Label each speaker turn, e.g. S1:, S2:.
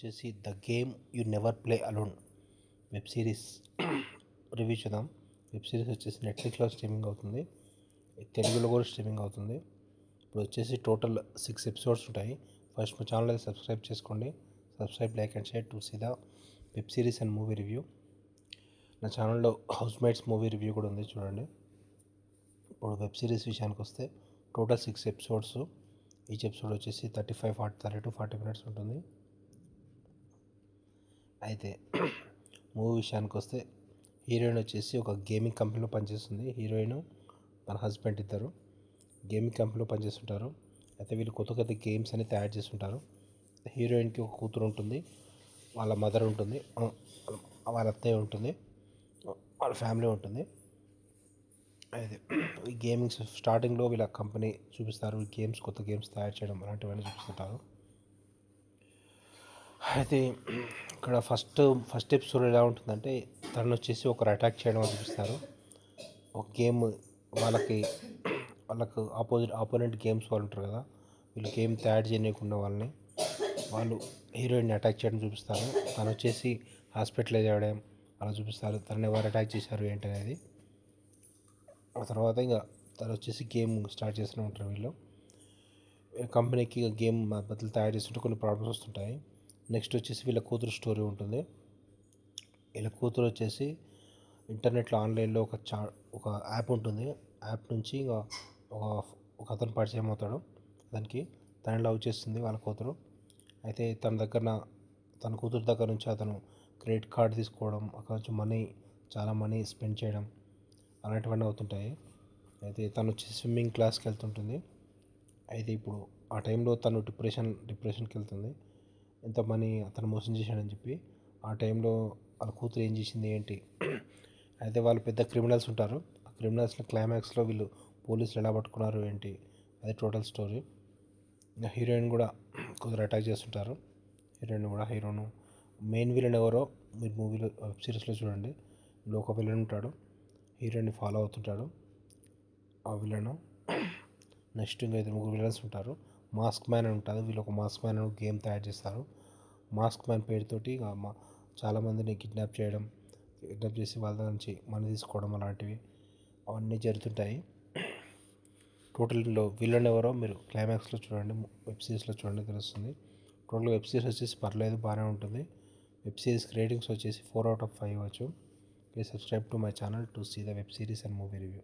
S1: వచ్చేసి the game you never play alone web series review చూద్దాం. Web series వచ్చేసి నెట్ఫ్లిక్స్లో స్ట్రీమింగ్ అవుతుంది, తెలుగులో కూడా స్ట్రీమింగ్ అవుతుంది. ఇప్పుడు వచ్చేసి టోటల్ 6 ఎపిసోడ్స్ ఉంటాయి. ఫస్ట్ మా ఛానల్ సబ్స్క్రైబ్ చేసుకోండి. Subscribe, like and share to see the web series and movie review. నా ఛానల్లో హౌస్ మేట్స్ మూవీ రివ్యూ కూడా ఉంది, చూడండి. ఇప్పుడు వెబ్ సిరీస్ విషయానికి వస్తే టోటల్ 6 ఎపిసోడ్స్. ఈచ్ ఎపిసోడ్ వచ్చేసి 30 to 40 minutes ఉంటుంది. అయితే మూవీ విషయానికి వస్తే హీరోయిన్ వచ్చేసి ఒక గేమింగ్ కంపెనీలో పనిచేస్తుంది. హీరోయిన్ మన హస్బెండ్ ఇద్దరు గేమింగ్ కంపెనీలో పనిచేస్తుంటారు. అయితే వీళ్ళు కొత్త కొత్త గేమ్స్ అని తయారు చేస్తుంటారు. హీరోయిన్కి ఒక కూతురు ఉంటుంది, వాళ్ళ మదర్ ఉంటుంది, వాళ్ళ అత్తయ్య ఉంటుంది, వాళ్ళ ఫ్యామిలీ ఉంటుంది. అయితే ఈ గేమింగ్స్ స్టార్టింగ్లో వీళ్ళ కంపెనీ చూపిస్తారు, గేమ్స్ కొత్త గేమ్స్ తయారు చేయడం అలాంటివన్నీ చూపిస్తుంటారు. అయితే ఇక్కడ ఫస్ట్ ఎపిసోడ్ ఎలా ఉంటుందంటే తను వచ్చేసి ఒకరు అటాక్ చేయడం అని చూపిస్తారు. ఒక గేమ్ వాళ్ళకు ఆపోనెంట్ గేమ్స్ వాళ్ళు ఉంటారు కదా, వీళ్ళు గేమ్ తయారు చేయకుండా వాళ్ళు హీరోయిన్ని అటాక్ చేయడం చూపిస్తారు. తను వచ్చేసి హాస్పిటలైజ్ అవ్వడం అలా చూపిస్తారు. తనని ఎవరు అటాక్ చేశారు ఏంటనేది. ఆ తర్వాత ఇంకా తను వచ్చేసి గేమ్ స్టార్ట్ చేస్తూనే ఉంటారు. వీళ్ళు కంపెనీకి గేమ్ బదులు తయారు చేస్తుంటే కొన్ని ప్రాబ్లమ్స్ వస్తుంటాయి. నెక్స్ట్ వచ్చేసి వీళ్ళ కూతురు స్టోరీ ఉంటుంది. వీళ్ళ కూతురు వచ్చేసి ఇంటర్నెట్లో ఆన్లైన్లో ఒక యాప్ ఉంటుంది. యాప్ నుంచి ఒక అతను పరిచయం అవుతాడు. తను లవ్ చేస్తుంది వాళ్ళ కూతురు. అయితే తన కూతురు దగ్గర నుంచి అతను క్రెడిట్ కార్డు తీసుకోవడం, అక్కడ నుంచి చాలా మనీ స్పెండ్ చేయడం అలాంటివన్నీ అవుతుంటాయి. అయితే తను వచ్చి స్విమ్మింగ్ క్లాస్కి వెళ్తుంటుంది. అయితే ఇప్పుడు ఆ టైంలో తను డిప్రెషన్కి వెళ్తుంది. ఎంత మనీ అతను మోసం చేశాడని చెప్పి. ఆ టైంలో వాళ్ళ కూతురు ఏం చేసింది ఏంటి. అయితే వాళ్ళు పెద్ద క్రిమినల్స్ ఉంటారు. ఆ క్రిమినల్స్లో క్లైమాక్స్లో వీళ్ళు పోలీసులు ఎలా పట్టుకున్నారు ఏంటి, అది టోటల్ స్టోరీ. ఇంకా హీరోయిన్ కూడా కొందరు అటాక్ చేస్తుంటారు. హీరోను మెయిన్ విలన్ ఎవరో మీరు మూవీలో వెబ్ సిరీస్లో చూడండి. ఇందులో ఒక విలన్ ఉంటాడు, హీరోయిన్ని ఫాలో అవుతుంటాడు ఆ విలన్. నెక్స్ట్ ఇంకా 2-3 విలన్స్ ఉంటారు. మాస్క్ మ్యాన్ అని ఉంటుంది. వీళ్ళు ఒక మాస్క్ మ్యాన్ గేమ్ తయారు చేస్తారు. మాస్క్ మ్యాన్ పేరుతోటి చాలామందిని కిడ్నాప్ చేసి వాళ్ళ నుంచి మనీ తీసుకోవడం అలాంటివి అవన్నీ జరుగుతుంటాయి. టోటల్లో విలన్ ఎవరో మీరు క్లైమాక్స్లో చూడండి, వెబ్ సిరీస్లో చూడండి, తెలుస్తుంది. టోటల్ వెబ్ సిరీస్ వచ్చేసి పర్లేదు, బాగానే ఉంటుంది. వెబ్ సిరీస్కి రేటింగ్స్ వచ్చేసి 4 out of 5 ఇవ్వచ్చు. Please subscribe to my channel to see the web series and movie review.